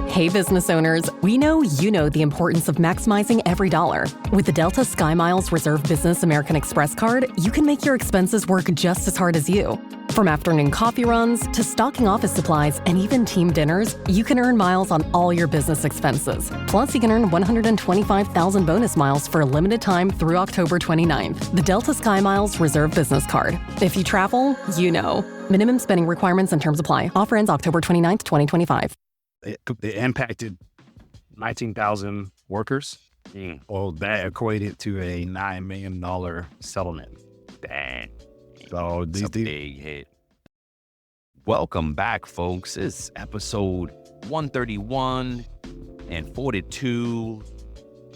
Hey, business owners, we know you know the importance of maximizing every dollar. With the Delta SkyMiles Reserve Business American Express card, you can make your expenses work just as hard as you. From afternoon coffee runs to stocking office supplies and even team dinners, you can earn miles on all your business expenses. Plus, you can earn 125,000 bonus miles for a limited time through October 29th. The Delta SkyMiles Reserve Business Card. If you travel, you know. Minimum spending requirements and terms apply. Offer ends October 29th, 2025. It impacted 19,000 workers. Well, that equated to a $9 million settlement. Dang. So It's a big hit. Welcome back, folks. It's episode 131 and 42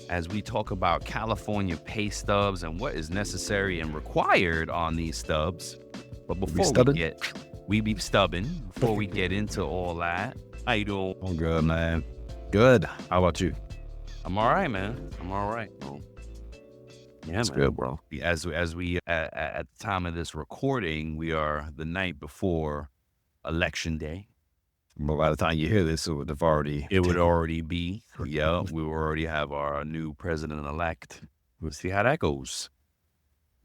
as we talk about California pay stubs and what is necessary and required on these stubs. But before we be stubbing, before we get into all that, how you doing? I'm good, man. Good. How about you? I'm all right, man. I'm all right, bro. Yeah, That's man. good, bro. As we at the time of this recording, we are the night before Election Day. But by the time you hear this, it would already be. Yeah, we will already have our new president-elect. We'll see how that goes.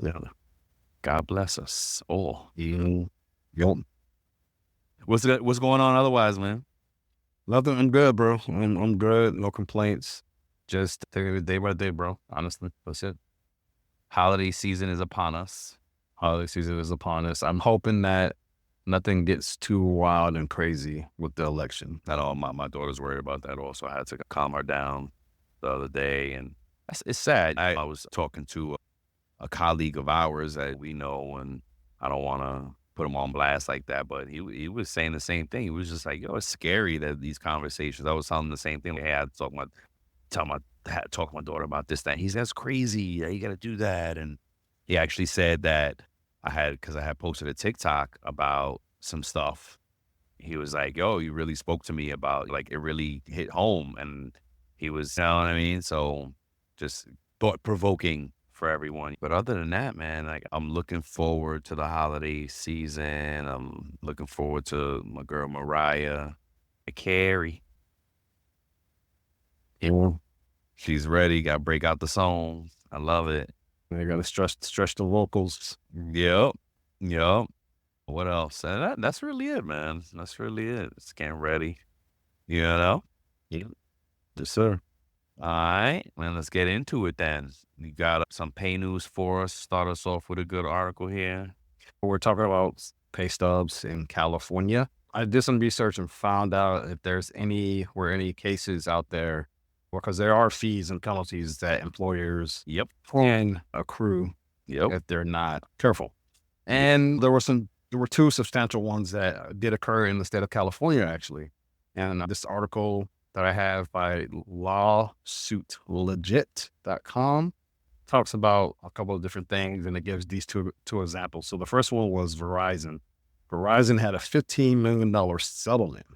Yeah. God bless us all. Yep. What's going on otherwise, man? Nothing. I'm good, bro. I'm good. No complaints. Just taking it day by day, bro. Honestly, that's it. Holiday season is upon us. I'm hoping that nothing gets too wild and crazy with the election. At all. My daughter's worried about that also. I had to calm her down the other day, and it's sad. I was talking to a colleague of ours that we know, and I don't want to put him on blast like that, but he was saying the same thing. He was just like, yo, it's scary that these conversations. I was telling him the same thing. Like, hey, I had to talk to my daughter about this, that. He said, that's crazy. You got to do that. And he actually said that because I had posted a TikTok about some stuff. He was like, yo, you really spoke to me about, like, it really hit home. And he was, you know what I mean? So just thought-provoking for everyone. But other than that, man, like, I'm looking forward to the holiday season. I'm looking forward to my girl Mariah Carey. Yeah. She's ready. Got to break out the songs. I love it. They got to stretch the vocals. Yep. What else? And that's really it, man. That's really it. It's getting ready. You know? Yeah. Yes, sir. All right, man, let's get into it then. You got some pay news for us. Start us off with a good article here. We're talking about pay stubs in California. I did some research and found out if there's any cases out there, because there are fees and penalties that employers can accrue if they're not careful. And there were two substantial ones that did occur in the state of California, actually. And this article that I have by lawsuitlegit.com talks about a couple of different things, and it gives these two examples. So the first one was Verizon. Verizon had a $15 million settlement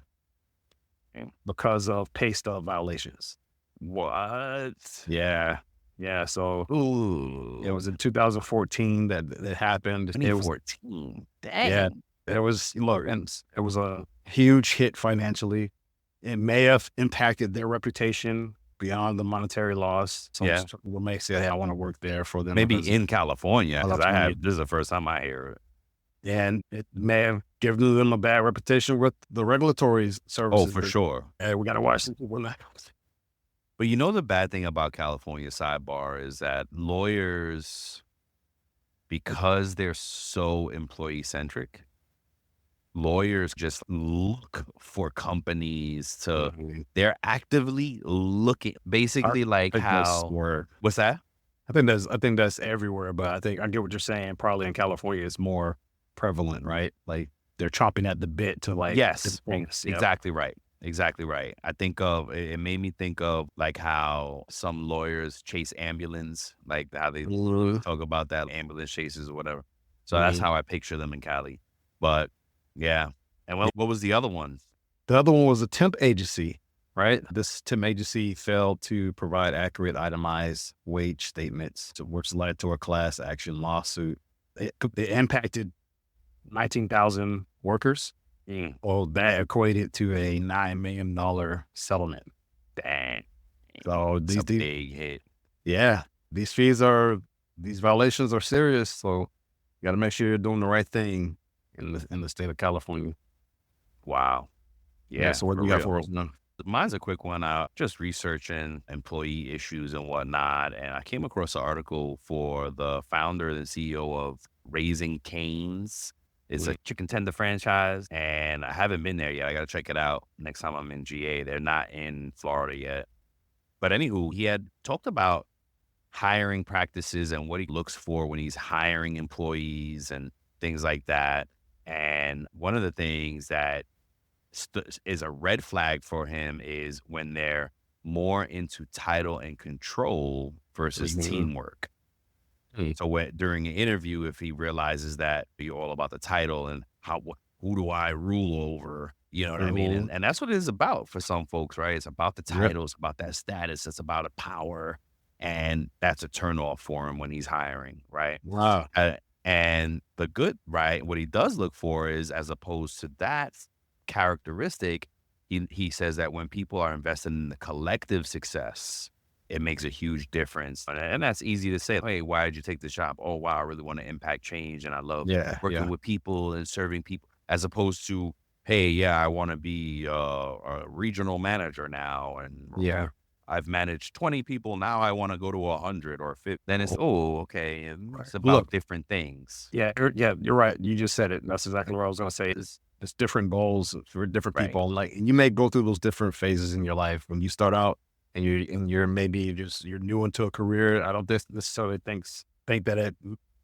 because of pay stub violations. What? Yeah. So it was in 2014 that it happened. 2014. Dang. Yeah. It was a huge hit financially. It may have impacted their reputation beyond the monetary loss. Some people may say, hey, I want to work there for them. Maybe in California, because this is the first time I hear it. And it may have given them a bad reputation with the regulatory services. Oh, for sure. Hey, we got to watch this when that comes. But you know the bad thing about California, sidebar, is that lawyers, because they're so employee-centric, lawyers just look for companies to, they're actively looking, basically like how, what's that? I think that's everywhere, but I get what you're saying. Probably in California, it's more prevalent, right? Like they're chomping at the bit to like. Yes, exactly right. I think it made me think of like how some lawyers chase ambulance, like how they talk about that ambulance chases or whatever. So that's how I picture them in Cali. But yeah. And what was the other one? The other one was a temp agency, right? This temp agency failed to provide accurate itemized wage statements, which led to a class action lawsuit. It impacted 19,000 workers. Well, that equated to a $9 million settlement. Dang. So It's a these, big hit. yeah, these violations are serious. So you got to make sure you're doing the right thing in the state of California. Wow. Yeah, So what for do you got real. for us now? Mine's a quick one. Just researching employee issues and whatnot, and I came across an article for the founder and CEO of Raising Cane's. It's a chicken tender franchise, and I haven't been there yet. I got to check it out next time I'm in GA. They're not in Florida yet. But anywho, he had talked about hiring practices and what he looks for when he's hiring employees and things like that. And one of the things that is a red flag for him is when they're more into title and control versus teamwork. So during an interview, if he realizes that you're all about the title and who do I rule over, you know what I mean? And that's what it is about for some folks, right? It's about the title, it's about that status, it's about a power, and that's a turnoff for him when he's hiring, right? Wow. And the good, right? What he does look for is, as opposed to that characteristic, he says that when people are invested in the collective success, it makes a huge difference. And that's easy to say. Hey, why did you take this job? Oh, wow, I really want to impact change. And I love working with people and serving people, as opposed to, hey, yeah, I want to be a regional manager now. And I've managed 20 people. Now I want to go to 100 or 50. Then it's, okay. It's about different things. Yeah, you're right. You just said it. That's exactly what I was going to say. It's different goals for different people. And you may go through those different phases in your life when you start out and you're maybe you're new into a career. I don't necessarily think that it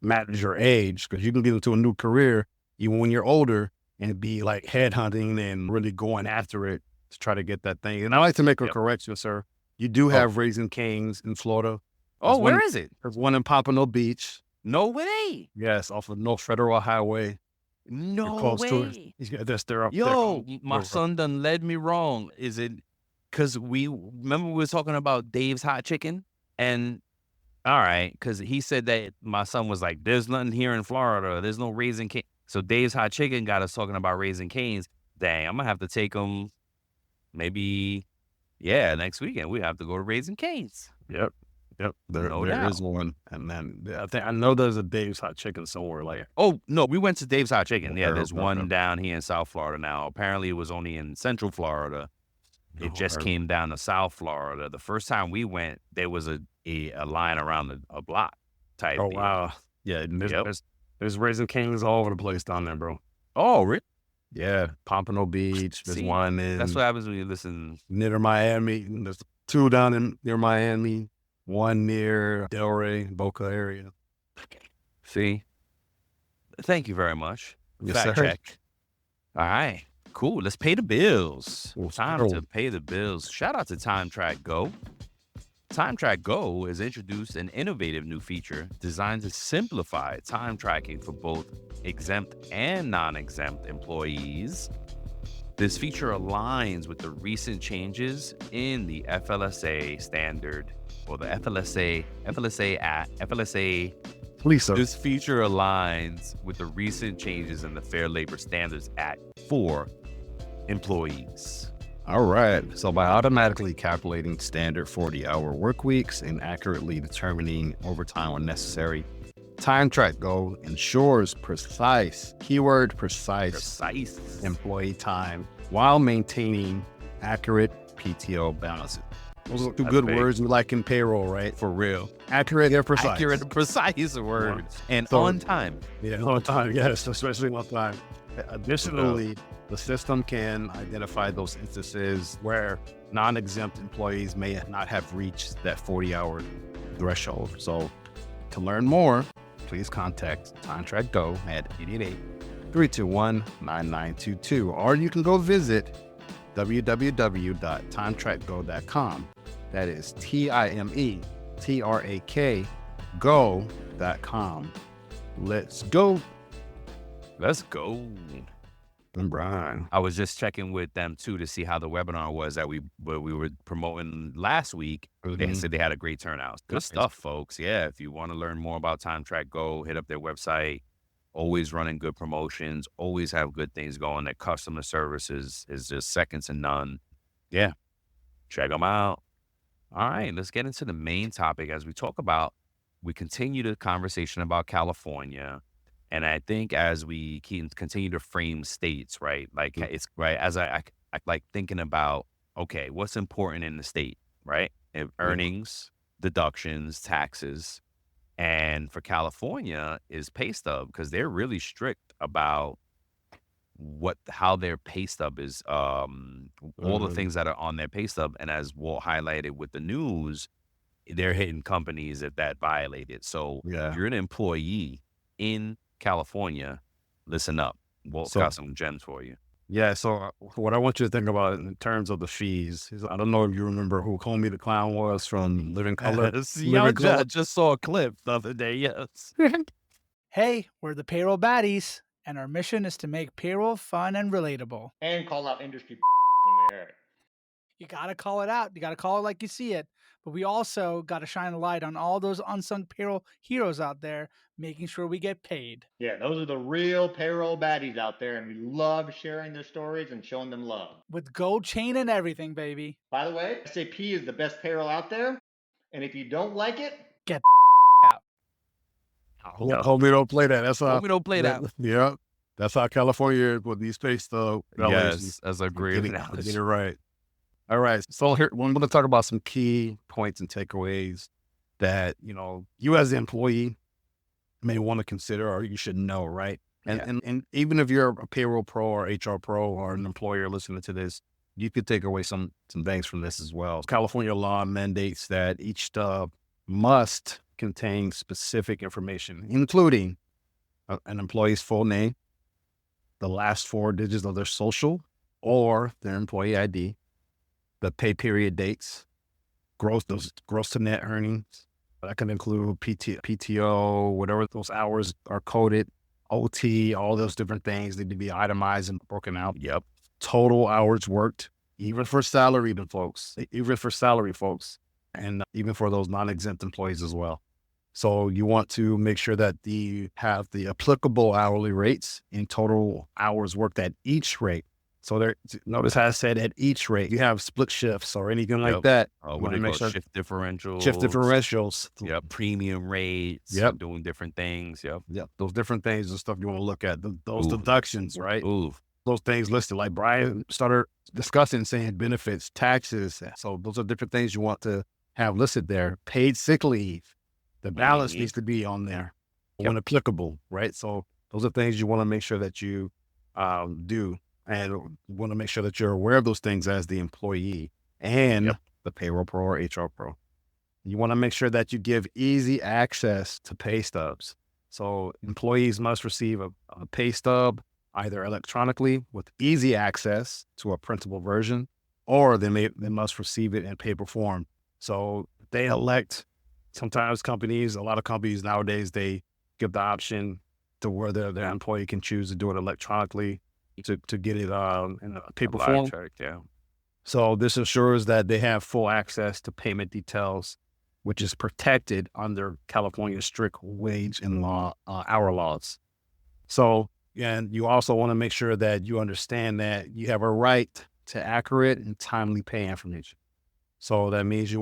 matters your age, because you can get into a new career even when you're older and be like headhunting and really going after it to try to get that thing. And I like to make a correction, sir. You do have Raising Cane's in Florida. Where is it? There's one in Pompano Beach. No way. Yes, off of North Federal Highway. No way. My son done led me wrong. Is it because we were talking about Dave's Hot Chicken? And all right, because he said that my son was like, there's nothing here in Florida. There's no Raising Cane. So Dave's Hot Chicken got us talking about Raising Cane's. Dang, I'm going to have to take him maybe, next weekend. We have to go to Raising Cane's. Yep. There is one. And then I know there's a Dave's Hot Chicken somewhere. Like, oh, no, we went to Dave's Hot Chicken. Yeah, there's one down here in South Florida now. Apparently it was only in Central Florida. It just came down to South Florida. The first time we went, there was a line around a block type. Oh, wow. Yeah, there's Raising Cane's all over the place down there, bro. Oh, really? Yeah, Pompano Beach. There's one in... That's what happens when you listen... near Miami. There's two down near Miami. One near Delray, Boca area. See? Thank you very much. Fact check. All right. Cool. Let's pay the bills. Time to pay the bills. Shout out to TrakGO. TrakGO has introduced an innovative new feature designed to simplify time tracking for both exempt and non-exempt employees. This feature aligns with the recent changes in the FLSA standard, or the FLSA Lisa. This feature aligns with the recent changes in the Fair Labor Standards Act for employees. All right. So by automatically calculating standard 40-hour work weeks and accurately determining overtime when necessary, TrakGO ensures precise employee time while maintaining accurate PTO balances. Those are two good words we like in payroll, right? For real. Accurate and precise. Accurate and precise words. And on time. Yeah, on time. Yes, especially on time. Additionally, the system can identify those instances where non-exempt employees may not have reached that 40-hour threshold. So to learn more, please contact TrakGO at 888-321-9922, or you can go visit www.timetrakgo.com. That is TIMETRAK go.com. Let's go. Let's go. Brian. I was just checking with them too to see how the webinar was that we were promoting last week. They said they had a great turnout. Good stuff, folks. Yeah, if you want to learn more about TrakGO, hit up their website. always running good promotions, always have good things going. Their customer service is just second to none. Yeah, check them out. All right, let's get into the main topic as we continue the conversation about California. And I think as we continue to frame states, right? Like it's right as I like thinking about, okay, what's important in the state, right? Earnings, deductions, taxes. And for California is pay stub because they're really strict about how their pay stub is, all the things that are on their pay stub. And as Walt highlighted with the news, they're hitting companies that violate it. So if you're an employee in California, listen up. Walt's got some gems for you. Yeah, so what I want you to think about in terms of the fees is, I don't know if you remember who Comey the Clown was from Living Color. I just saw a clip the other day, yes. Hey, we're the Payroll Baddies, and our mission is to make payroll fun and relatable. And call out industry when they hear it. You gotta call it out. You gotta call it like you see it. But we also gotta shine a light on all those unsung payroll heroes out there, making sure we get paid. Yeah, those are the real payroll baddies out there, and we love sharing their stories and showing them love. With gold chain and everything, baby. By the way, SAP is the best payroll out there, and if you don't like it, get out. Yeah, hope we don't play that. That's how we don't play that. Yeah, that's how California is with these pay stub. Yes, as a great Get it right. All right, so here we're going to talk about some key points and takeaways that you as the employee may want to consider or you should know, right? And even if you're a payroll pro or HR pro or an employer listening to this, you could take away some things from this as well. California law mandates that each stub must contain specific information, including an employee's full name, the last 4 digits of their social or their employee ID, the pay period dates, gross to net earnings. That can include PTO, whatever those hours are coded, OT, all those different things need to be itemized and broken out. Yep. Total hours worked, even for salary folks, and even for those non-exempt employees as well. So you want to make sure that you have the applicable hourly rates in total hours worked at each rate. So notice how I said at each rate. You have split shifts or anything like that. What do you call shift differentials? Shift differentials. Yep. Premium rates. Yep. Doing different things. Yep. Yep. Those different things and stuff you want to look at. Those deductions, right? Those things listed, like Brian started discussing, saying benefits, taxes. So those are different things you want to have listed there. Paid sick leave. The balance needs to be on there when applicable, right? So those are things you want to make sure that you do. And want to make sure that you're aware of those things as the employee and the payroll pro or HR pro. You want to make sure that you give easy access to pay stubs. So employees must receive a pay stub either electronically with easy access to a printable version, or they must receive it in paper form. So they elect, sometimes a lot of companies nowadays, they give the option to where their employee can choose to do it electronically to get it in a paper form. So this ensures that they have full access to payment details, which is protected under California's strict wage and hour laws. So, and you also want to make sure that you understand that you have a right to accurate and timely pay information. So that means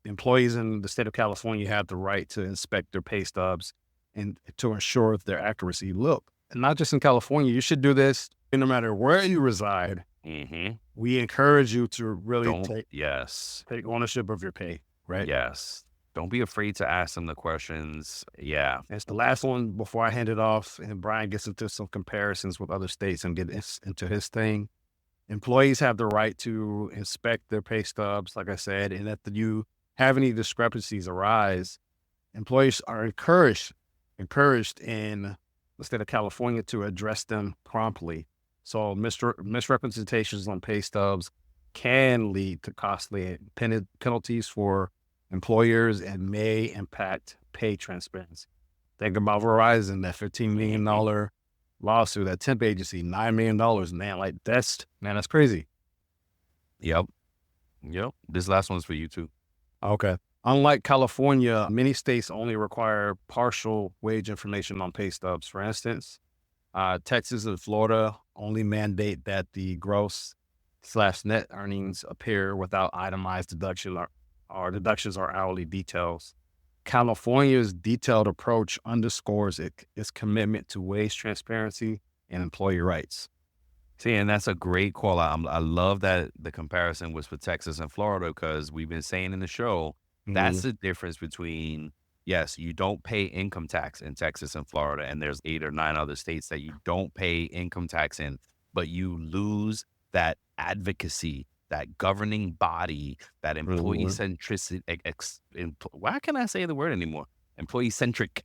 employees in the state of California have the right to inspect their pay stubs and to ensure their accuracy. Look, and not just in California, you should do this no matter where you reside. We encourage you to really take ownership of your pay, right? Yes. Don't be afraid to ask them the questions. Yeah. It's the last one before I hand it off and Brian gets into some comparisons with other states and get into his thing. Employees have the right to inspect their pay stubs, like I said, and if you have any discrepancies arise, employees are encouraged in the state of California to address them promptly. So misrepresentations on pay stubs can lead to costly penalties for employers and may impact pay transparency. Think about Verizon, that $15 million lawsuit, that temp agency, $9 million. Man, that's crazy. Yep. This last one's for you too. Okay. Unlike California, many states only require partial wage information on pay stubs. For instance, Texas and Florida only mandate that the gross/net earnings appear without itemized or deductions or hourly details. California's detailed approach underscores its commitment to wage transparency and employee rights. See, and that's a great call out. I love that the comparison was with Texas and Florida because we've been saying in the show that's Mhm. the difference between, yes, you don't pay income tax in Texas and Florida, and there's 8 or 9 other states that you don't pay income tax in, but you lose that advocacy, that governing body, that employee Mhm. centricity. Why can I say the word anymore? Employee centric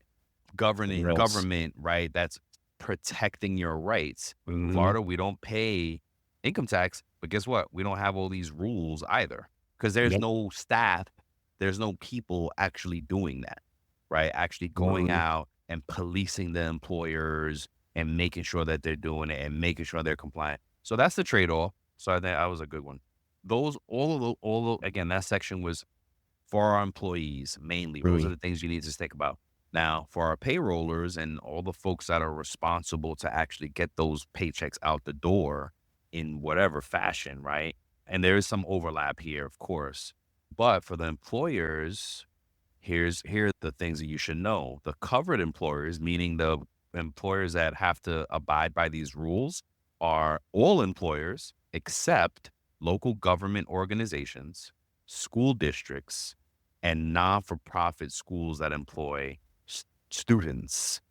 governing Yes. government, right? That's protecting your rights. Mhm. Florida, we don't pay income tax, but guess what? We don't have all these rules either because there's Yep. no staff, there's no people actually doing that, right? Actually going Mhm. out and policing the employers and making sure that they're doing it and making sure they're compliant. So that's the trade-off. So I think that was a good one. Those again, that section was for our employees mainly. Those are Really. the things you need to think about. Now, for our payrollers and all the folks that are responsible to actually get those paychecks out the door in whatever fashion, right? And there is some overlap here, of course. But for the employers, here are the things that you should know. The covered employers, meaning the employers that have to abide by these rules, are all employers except local government organizations, school districts, and non-for-profit schools that employ students,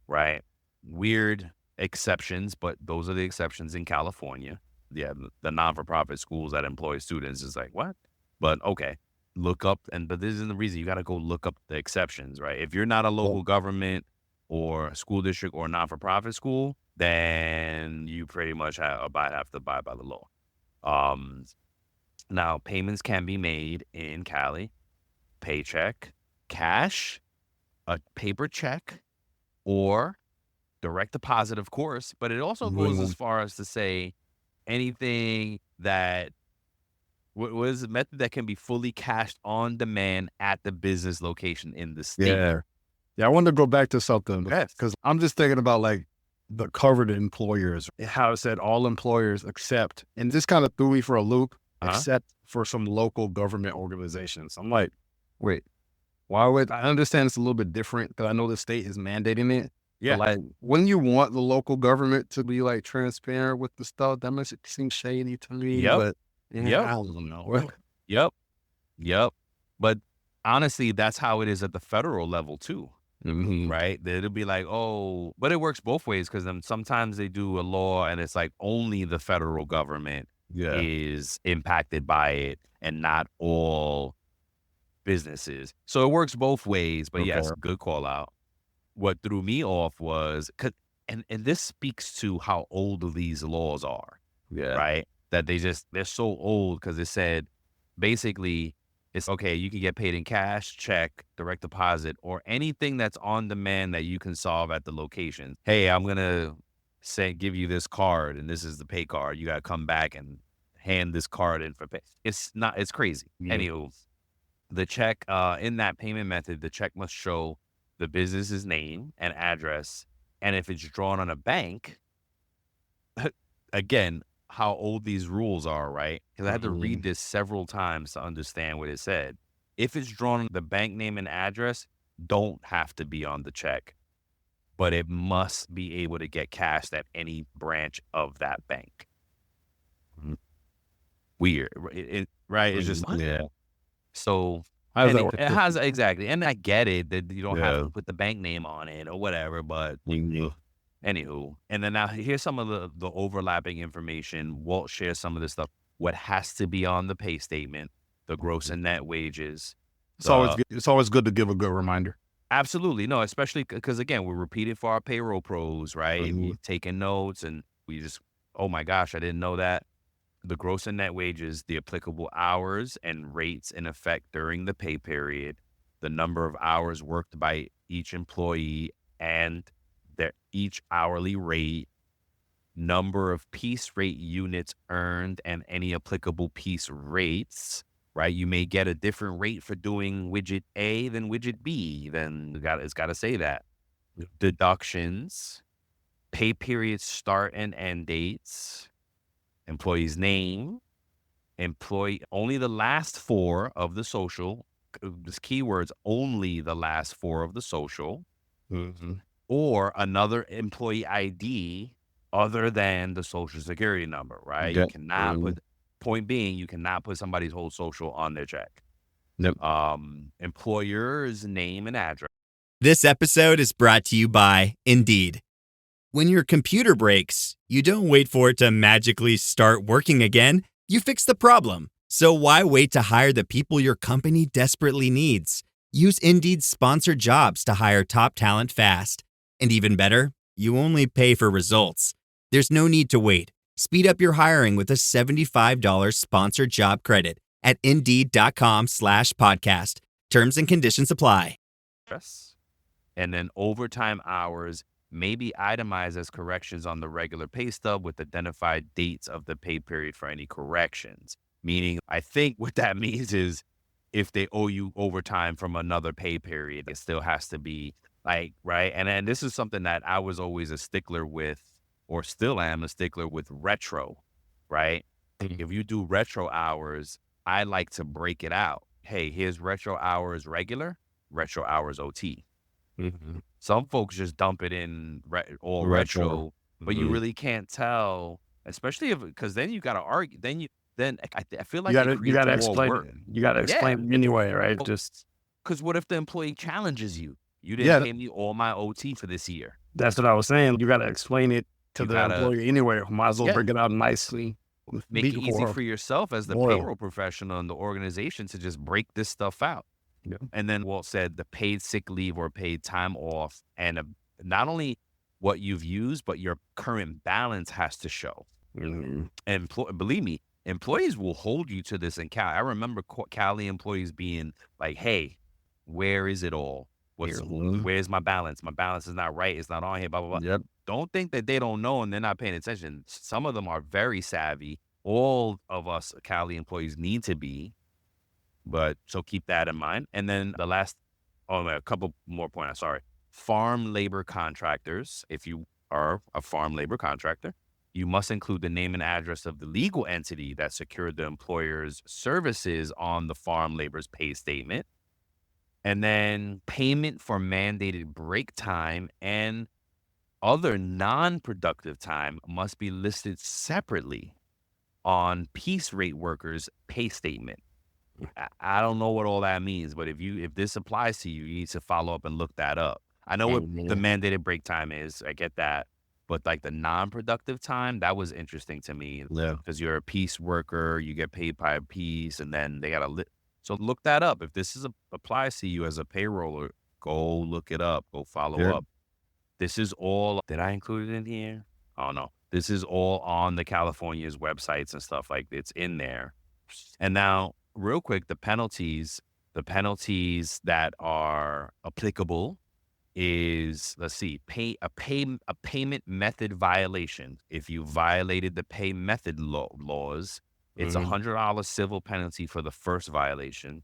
right? Weird exceptions, but those are the exceptions in California. Yeah, the non-for-profit schools that employ students is like, what? But okay, look up, but this isn't the reason. You got to go look up the exceptions, right? If you're not a Yep. local government or school district or non-for-profit school, then you pretty much have to abide by the law. Um, Now, payments can be made in Cali, paycheck, cash, a paper check, or direct deposit, of course. But it also goes as Mhm. far as to say anything that what is the method that can be fully cashed on demand at the business location in the state. Yeah. Yeah, I wanted to go back to something Yes. because I'm just thinking about like the covered employers, how it said all employers except, and this kind of threw me for a loop, Uh-huh. except for some local government organizations. I'm like, wait, why would I understand it's a little bit different because I know the state is mandating it, but Yeah. like, wouldn't you want the local government to be like transparent with the stuff? That makes it seem shady to me, Yep. but yeah, Yep. I don't know. Yep. Yep. But honestly, that's how it is at the federal level too. Mhm. Right? It'll be like, oh, but it works both ways because then sometimes they do a law and it's like only the federal government Yeah. is impacted by it and not all businesses. So it works both ways. But Okay. yes, good call out. What threw me off was and this speaks to how old these laws are, Yeah. right? That they're so old because it said basically it's okay, you can get paid in cash, check, direct deposit, or anything that's on demand that you can solve at the location. Hey, I'm gonna give you this card and this is the pay card. You gotta come back and hand this card in for pay. It's crazy. Yeah. Anywho, the check in that payment method, the check must show the business's name and address. And if it's drawn on a bank, again, how old these rules are, right? Because I had to read Mhm. this several times to understand what it said. If it's drawn on the bank name and address, don't have to be on the check, but it must be able to get cashed at any branch of that bank. Mhm. Weird, right? It's just Mhm. Yeah. so. How does that work? It has exactly, and I get it that you don't have Yeah. to put the bank name on it or whatever, but Mhm. anywho, and then now here's some of the overlapping information. Walt shares some of this stuff. What has to be on the pay statement, the gross and net wages, the It's always good to give a good reminder. absolutely no, especially because again, we're repeating for our payroll pros, right? And Mhm. we're taking notes and we just, oh my gosh, I didn't know that. The gross and net wages, the applicable hours and rates in effect during the pay period, the number of hours worked by each employee and their each hourly rate, number of piece rate units earned and any applicable piece rates, right? You may get a different rate for doing widget A than widget B. Then it's got to say that. Deductions, pay period start and end dates, employee's name, employee, only the last four of the social, this keywords, only the last four of the social, or another employee ID other than the social security number, right? You cannot put, point being, you cannot put somebody's whole social on their check. Yep. Employer's name and address. This episode is brought to you by Indeed. When your computer breaks, you don't wait for it to magically start working again. You fix the problem. So why wait to hire the people your company desperately needs? Use Indeed's sponsored jobs to hire top talent fast. And even better, you only pay for results. There's no need to wait. Speed up your hiring with a $75 sponsored job credit at Indeed.com/podcast. Terms and conditions apply. And then overtime hours may be itemized as corrections on the regular pay stub with identified dates of the pay period for any corrections. Meaning, I think what that means is if they owe you overtime from another pay period, it still has to be like, right? And then this is something that I was always a stickler with, or still am a stickler with retro, right? If you do retro hours, I like to break it out. Hey, here's retro hours regular, retro hours OT. Some folks just dump it in all retro, but you really can't tell, especially if, because then you got to argue. Then I feel like you got to explain it. You got to explain it anyway, right? Just because what if the employee challenges you? You didn't pay me all my OT for this year. That's what I was saying. You got to explain it to the employee anyway. Might as well break it out nicely. Make it easy for yourself as the payroll professional and the organization to just break this stuff out. Yeah. And then Walt said the paid sick leave or paid time off, and not only what you've used, but your current balance has to show. And believe me, employees will hold you to this in Cali. I remember Cali employees being like, hey, where is it all? Where's my balance? My balance is not right. It's not on here, blah, blah, blah. Yep. Don't think that they don't know and they're not paying attention. Some of them are very savvy. All of us Cali employees need to be. But so keep that in mind. And then the last, a couple more points. Sorry. Farm labor contractors. If you are a farm labor contractor, you must include the name and address of the legal entity that secured the employer's services on the farm labor's pay statement. And then payment for mandated break time and other non-productive time must be listed separately on piece rate workers' pay statement. I don't know what all that means, but if this applies to you, you need to follow up and look that up. I know what the mandated break time is. I get that. But like the non-productive time, that was interesting to me. Yeah. Because you're a piece worker, you get paid by a piece, and then they got to so look that up. If this applies to you as a payroller, go look it up. Go follow up. This is all, did I include it in here? Oh, no. This is all on the California's websites and stuff, like it's in there. And now, real quick, the penalties that are applicable is, let's see, a payment method violation. If you violated the pay method laws, it's $100 civil penalty for the first violation,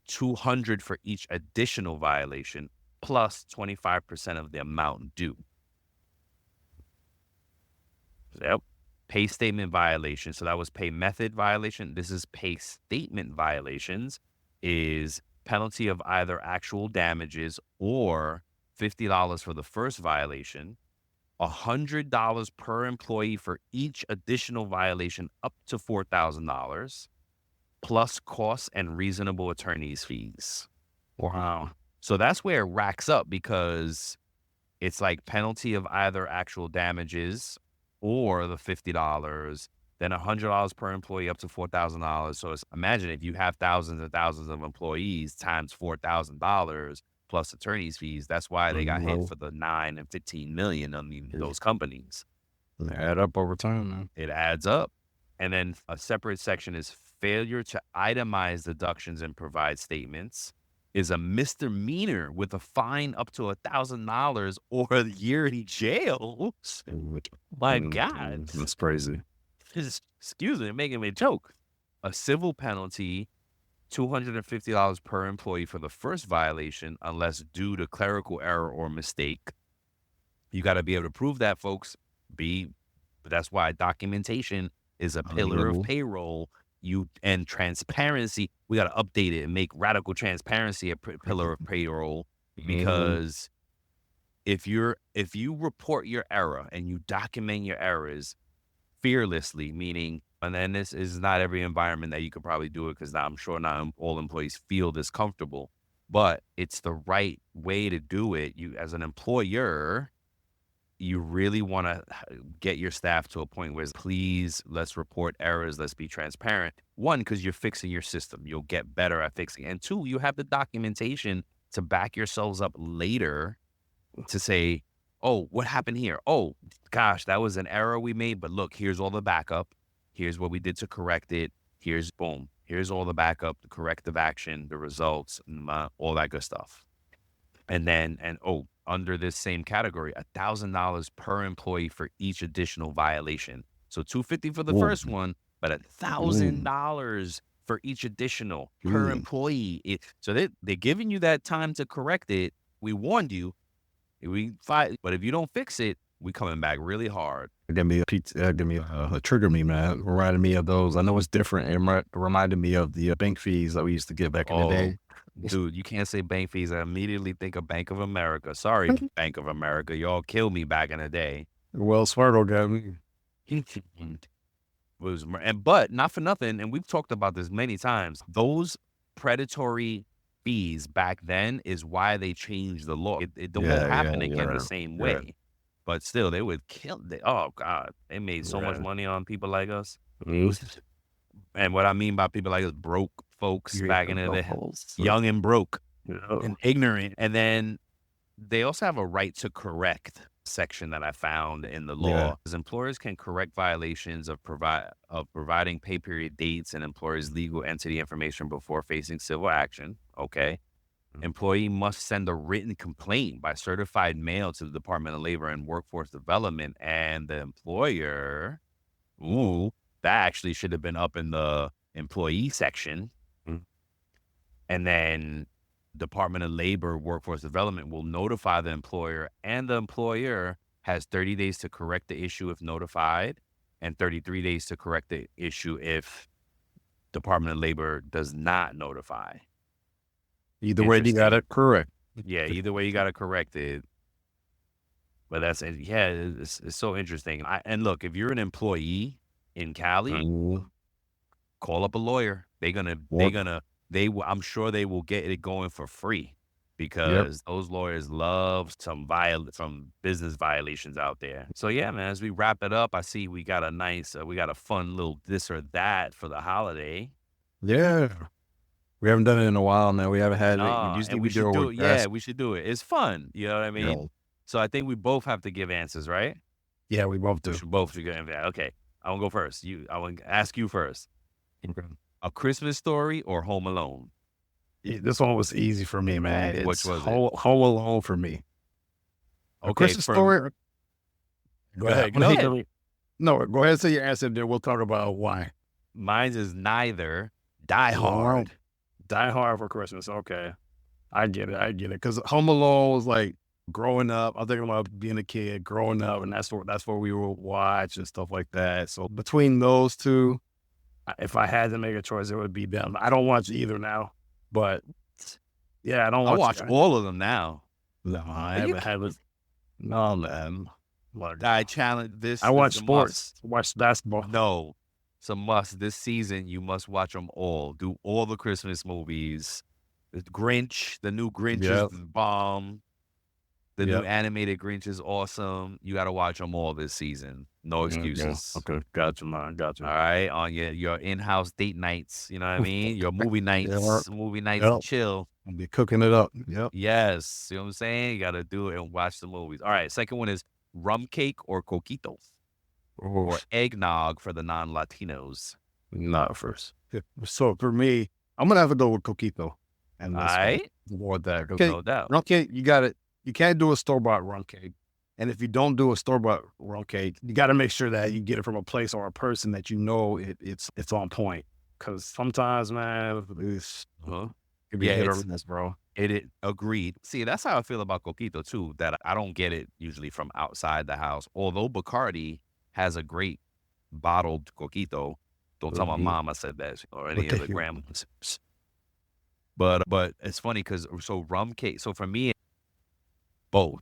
$200 for each additional violation, plus 25% of the amount due. Yep. Pay statement violation. So that was pay method violation. This is pay statement violations, is penalty of either actual damages or $50 for the first violation, $100 per employee for each additional violation up to $4,000, plus costs and reasonable attorney's fees. Wow. So that's where it racks up, because it's like penalty of either actual damages or the $50, then $100 per employee up to $4,000. So imagine if you have thousands and thousands of employees times $4,000 plus attorney's fees. That's why they got hit for the 9 and 15 million on those companies. They add up over time, man. It adds up. And then a separate section is failure to itemize deductions and provide statements is a misdemeanor with a fine up to $1,000 or a year in jail. My God. That's crazy. Excuse me, making me choke. A civil penalty $250 per employee for the first violation unless due to clerical error or mistake. You got to be able to prove that, folks. That's why documentation is a pillar of payroll. And transparency, we got to update it and make radical transparency a pillar of payroll, because if you report your error and you document your errors fearlessly, meaning, and then this is not every environment that you could probably do it, because I'm sure not all employees feel this comfortable, but it's the right way to do it. You, as an employer, you really want to get your staff to a point where, please, let's report errors. Let's be transparent. One, because you're fixing your system. You'll get better at fixing. And two, you have the documentation to back yourselves up later to say, oh, what happened here? Oh, gosh, that was an error we made. But look, here's all the backup. Here's what we did to correct it. Here's boom. Here's all the backup, the corrective action, the results, all that good stuff. And then, under this same category, $1,000 per employee for each additional violation. So $250 for the first one, but $1,000 for each additional per employee. So they're giving you that time to correct it. We warned you. But if you don't fix it, we coming back really hard. Give me a trigger me, man. Reminded me of those. I know it's different. It reminded me of the bank fees that we used to get back in the day. Dude, you can't say bank fees. I immediately think of Bank of America. Sorry, Bank of America. Y'all killed me back in the day. Wells Fargo got me. But not for nothing, and we've talked about this many times, those predatory fees back then is why they changed the law. It won't happen again the same way. Yeah. But still, they would kill. Oh, God. They made so much money on people like us. And what I mean by people like us, broke folks back in the day, young and broke and ignorant. And then they also have a right to correct section that I found in the law. Because employers can correct violations of providing pay period dates and employers' legal entity information before facing civil action. Okay. Employee must send a written complaint by certified mail to the Department of Labor and Workforce Development, and the employer, that actually should have been up in the employee section. And then Department of Labor, Workforce Development will notify the employer, and the employer has 30 days to correct the issue if notified, and 33 days to correct the issue if Department of Labor does not notify. Either way, you got it correct. Yeah, either way, you got to correct it. But it's so interesting. And look, if you're an employee in Cali, call up a lawyer. I'm sure they will get it going for free, because those lawyers love some business violations out there. So yeah, man, as we wrap it up, I see we got a fun little this or that for the holiday. Yeah. We haven't done it in a while now. We haven't had it. Usually we should do it. Yeah, we should do it. It's fun. You know what I mean? Yeah. So I think we both have to give answers, right? Yeah, we both do. We should both give answers. Okay, I want to go first. I want to ask you first. Okay. A Christmas Story or Home Alone? Yeah, this one was easy for me, man. Which was Home Alone for me. Okay, Christmas Story. Go ahead. No, go ahead and say your answer, then we'll talk about why. Mine is neither. Die Hard. Die Hard for Christmas. Okay. I get it. Because Home Alone was like growing up. I'm thinking about being a kid, growing up, and that's what we would watch and stuff like that. So between those two, if I had to make a choice, it would be them. I don't watch either now, but yeah, I watch all of them now. No, I haven't had it. No, man. I challenge this. I watch sports. Watch basketball. No. It's a must. This season, you must watch them all. Do all the Christmas movies. The Grinch, the new Grinch is bomb. The new animated Grinch is awesome. You got to watch them all this season. No excuses. Yeah. Okay, gotcha, man. Gotcha. All right, on your in-house date nights. You know what I mean? Your movie nights. And chill. I'll be cooking it up. Yep. Yes. See what I'm saying? You got to do it and watch the movies. All right, second one is rum cake or coquitos. Or eggnog for the non-Latinos. Not first. So for me, I'm gonna have to go with coquito. And all right, avoid that. No doubt. Rum cake, you got it. You can't do a store-bought rum cake. And if you don't do a store-bought rum cake, you got to make sure that you get it from a place or a person that you know it's on point. because sometimes, man, it's Huh? it be Yeah, hit or it's miss, bro. it agreed. See, that's how I feel about coquito too. That I don't get it usually from outside the house. Although Bacardi has a great bottled coquito. Don't tell my Mhm. mom I said that or What any the other hell? grandmas. But it's funny because so rum cake. So for me, both.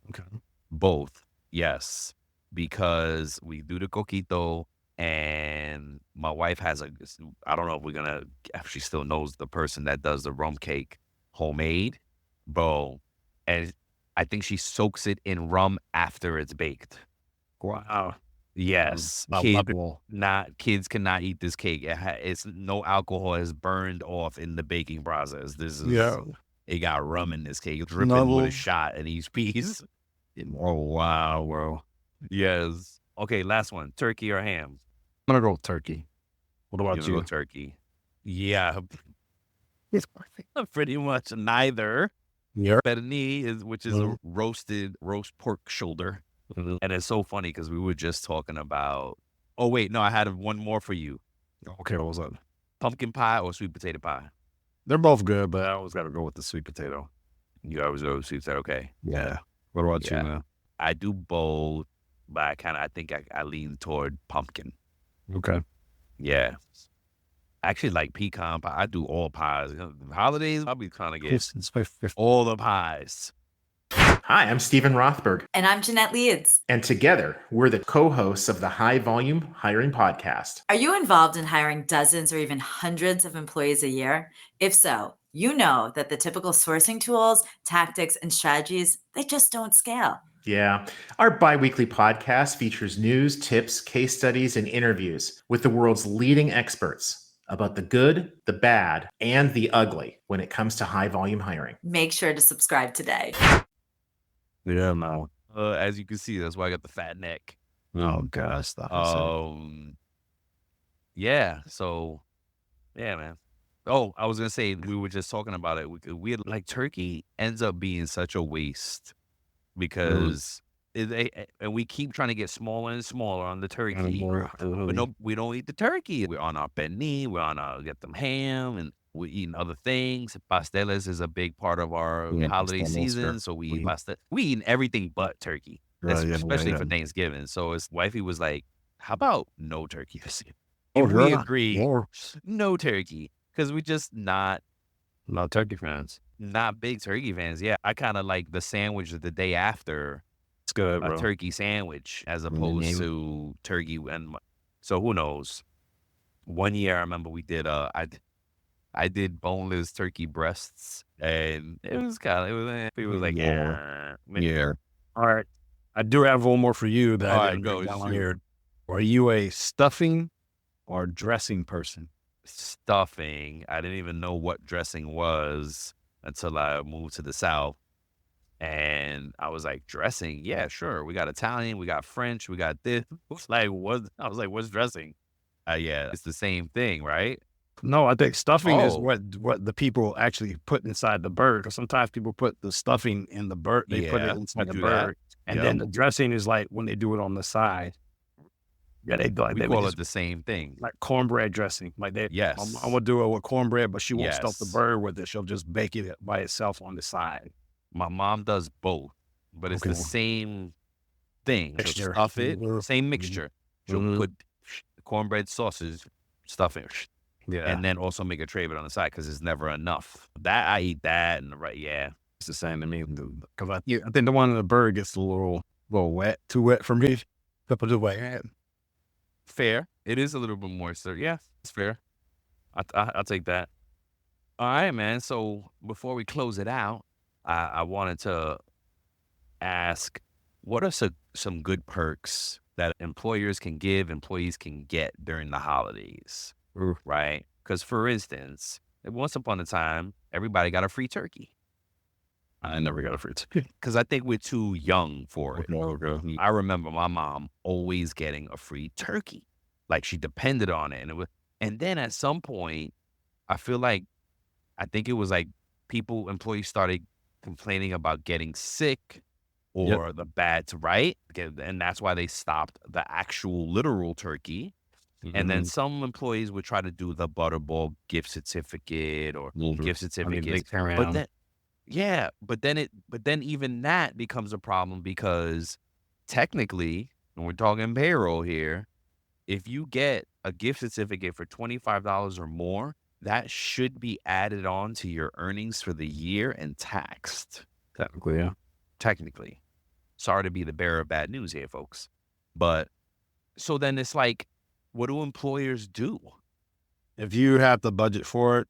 Okay. Both, yes, because we do the coquito, and my wife has I don't know if she still knows the person that does the rum cake homemade, bro, and I think she soaks it in rum after it's baked. Wow. Yes, Not alcohol. kids cannot eat this cake. It's no alcohol is burned off in the baking process. Yeah. It got rum in this cake, dripping with a No. shot in each piece. Oh, wow, bro. Yes. Okay, last one. Turkey or ham? I'm gonna go with turkey. What You about gonna go you? turkey? Yeah, It's perfect. pretty much neither. Yeah. Pernil which is a roast pork shoulder. Mhm. And it's so funny because we were just talking about. Oh wait, no, I had one more for you. Okay, what was that? Pumpkin pie or sweet potato pie? They're both good, but I always gotta go with the sweet potato. You always go sweet potato. Okay. Yeah. What about you, Yeah. man? I do both, but I think I lean toward pumpkin. Okay. Yeah. I actually like pecan pie. I do all pies. Holidays, I'll be trying to get It's my fifth. all the pies. Hi, I'm Stephen Rothberg, And I'm Jeanette Leeds. and together we're the co-hosts of the High Volume Hiring Podcast. Are you involved in hiring dozens or even hundreds of employees a year? If so, you know that the typical sourcing tools, tactics, and strategies, they just don't scale. Yeah, our bi-weekly podcast features news, tips, case studies, and interviews with the world's leading experts about the good, the bad, and the ugly when it comes to high volume hiring. Make sure to subscribe today. Yeah, no. As you can see, that's why I got the fat neck. Oh gosh, stop it. Yeah. So, yeah, man. Oh, I was gonna say we were just talking about it. We had, like turkey ends up being such a waste because and we keep trying to get smaller and smaller on the turkey. But no, we don't eat the turkey. We're on our pernil. We're on our get them ham, and we're eating other things. Pasteles is a big part of our Yeah, holiday pasteles, season, sure. so we We- eat pastel. We eat everything but turkey, especially for yeah. Thanksgiving. So his wifey was like, "How about no turkey this year?" Oh, And we really? agree, More. no turkey, because we just not Turkey fans. big turkey fans. Yeah, I kind of like the sandwich the day after It's good, a bro. turkey sandwich as then opposed you- to turkey. And so who knows? One year I remember we did I did boneless turkey breasts, and it was people was like, yeah, Yeah. All right. I do have one more for you that All I right, didn't go, write down shoot. here. Are you a stuffing or dressing person? stuffing. I didn't even know what dressing was until I moved to the South. And I was like, dressing? Yeah, sure. We got Italian, we got French, we got this. Like, what? I was like, what's dressing? Yeah, it's the same thing, right? No, I think stuffing is Oh. what the people actually put inside the bird. Because sometimes people put the stuffing in the bird. They put Yeah, it inside we the do that. bird. And Yep. then the dressing is like when they do it on the side. Yeah, they do like We they call just, it the same thing. like cornbread dressing. Like they, Yes. I'm gonna do it with cornbread, but she won't stuff the Yes. bird with it. She'll just bake it by itself on the side. My mom does both, but it's Okay. the same thing. She'll Mixture. stuff it, Mhm. same mixture. She'll Mhm. put cornbread sausage, stuff it, Yeah, and then also make a tray of it on the side because it's never enough. That I eat that and yeah. it's the same to me. Because I think the one in the bird gets a little wet, too wet for me. People do wet. Fair. It is a little bit moister. Yeah, it's fair. I'll take that. All right, man. So before we close it out, I wanted to ask, what are some good perks that employers can give, employees can get during the holidays, right? Because for instance, once upon a time, everybody got a free turkey. I never got a free ticket. Because I think we're too young for it. Okay. I remember my mom always getting a free turkey. Like she depended on it. And then at some point, I think it was like employees started complaining about getting sick or the bad to right. And that's why they stopped the actual literal turkey. And then some employees would try to do the Butterball gift certificate or gift certificates. But then, but then even that becomes a problem because technically, when we're talking payroll here, if you get a gift certificate for $25 or more, that should be added on to your earnings for the year and taxed. Technically, yeah. Technically. Sorry to be the bearer of bad news here, folks. But so then it's like, what do employers do? If you have the budget for it,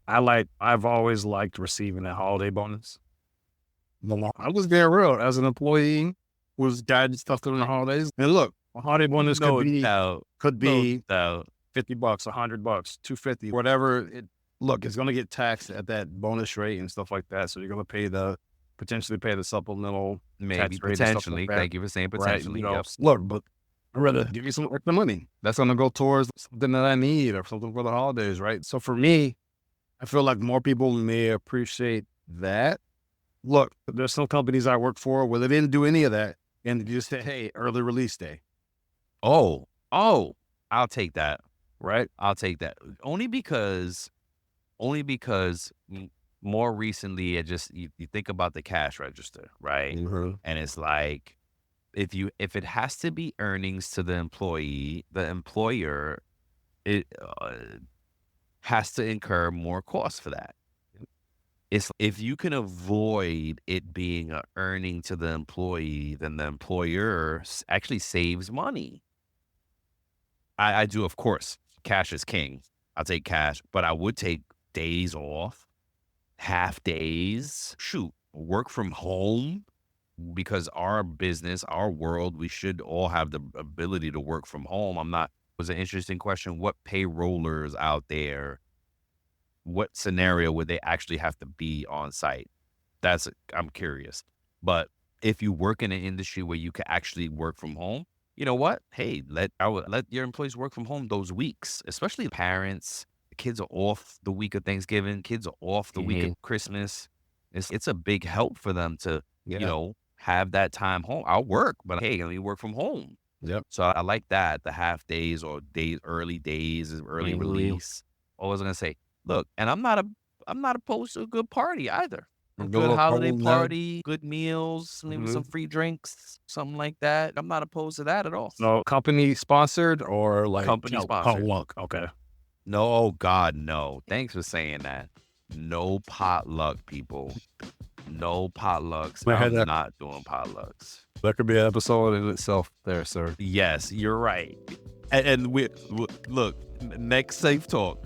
I've always liked receiving that holiday bonus. I was very real as an employee was guided stuff during the holidays. And look, a holiday bonus could be $50, $100, $250, whatever. It's going to get taxed at that bonus rate and stuff like that. So you're going to potentially pay the supplemental Maybe tax rate and stuff like that. Thank you for saying potentially. Right? Look, but I'd rather give you some extra money. That's going to go towards something that I need or something for the holidays, right? So for me, I feel like more people may appreciate that. Look, there's some companies I work for where they didn't do any of that. And they just say, hey, early release day. Oh, I'll take that. Right? I'll take that. Only because more recently, you think about the cash register, right? And it's like, if it has to be earnings to the employee, the employer, it has to incur more costs for that. It's if you can avoid it being an earning to the employee, then the employer actually saves money. I do, of course. Cash is king. I'll take cash, but I would take days off, half days. Shoot, work from home, because our business, our world, we should all have the ability to work from home. It was an interesting question. What payrollers out there, what scenario would they actually have to be on site? I'm curious. But if you work in an industry where you can actually work from home, you know what? Hey, let your employees work from home those weeks, especially parents. The kids are off the week of Thanksgiving. Kids are off the week of Christmas. It's a big help for them to, have that time home. I'll work, but hey, let me work from home. Yep. So I like that, the half days or early release. What was I gonna say? Look, and I'm not opposed to a good party either. A good holiday party, good meals, maybe some free drinks, something like that. I'm not opposed to that at all. No, company sponsored or like company sponsored? Potluck. Okay. No, oh God, no. Thanks for saying that. No potluck, people. No potlucks. I'm not doing potlucks. That could be an episode in itself there, sir. Yes, you're right. And we look, next Safe Talk,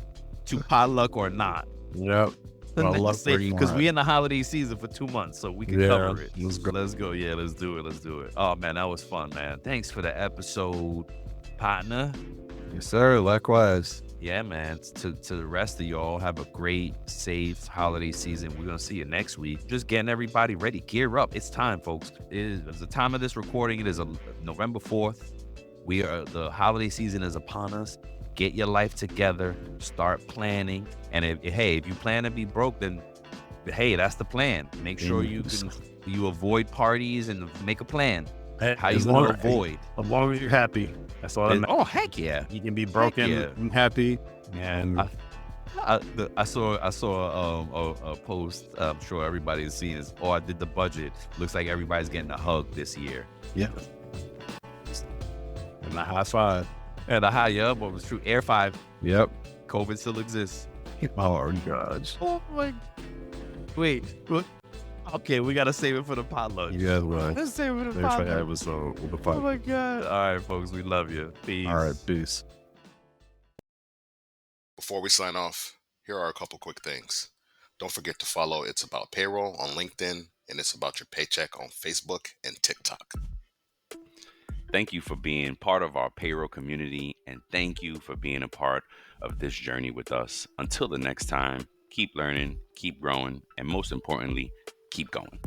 to potluck or not. Yep. Because we in the holiday season for 2 months, so we can cover it. Let's go. Yeah, let's do it. Oh, man, that was fun, man. Thanks for the episode, partner. Yes, sir. Likewise. Yeah, man. To the rest of y'all, have a great, safe holiday season. We're going to see you next week. Just getting everybody ready. Gear up. It's time, folks. It's the time of this recording. It is November 4th. The holiday season is upon us. Get your life together. Start planning. And if you plan to be broke, then hey, that's the plan. Make sure you avoid parties and make a plan. How you going to avoid? As long as you're happy. That's all that matters. Oh, heck yeah. You can be broken and happy. And I saw a post. I'm sure everybody's seen this. Oh, I did the budget. Looks like everybody's getting a hug this year. Yeah. And a high five. And a high up, what was true? Air 5. Yep. COVID still exists. Oh, gosh. Oh, my. Wait. What? Okay, we got to save it for the potluck. Yeah, right. Let's save it for the potluck. Episode with the potluck. Oh, my God. All right, folks. We love you. Peace. All right, peace. Before we sign off, here are a couple quick things. Don't forget to follow It's About Payroll on LinkedIn and It's About Your Paycheck on Facebook and TikTok. Thank you for being part of our payroll community, and thank you for being a part of this journey with us. Until the next time, keep learning, keep growing, and most importantly, keep going.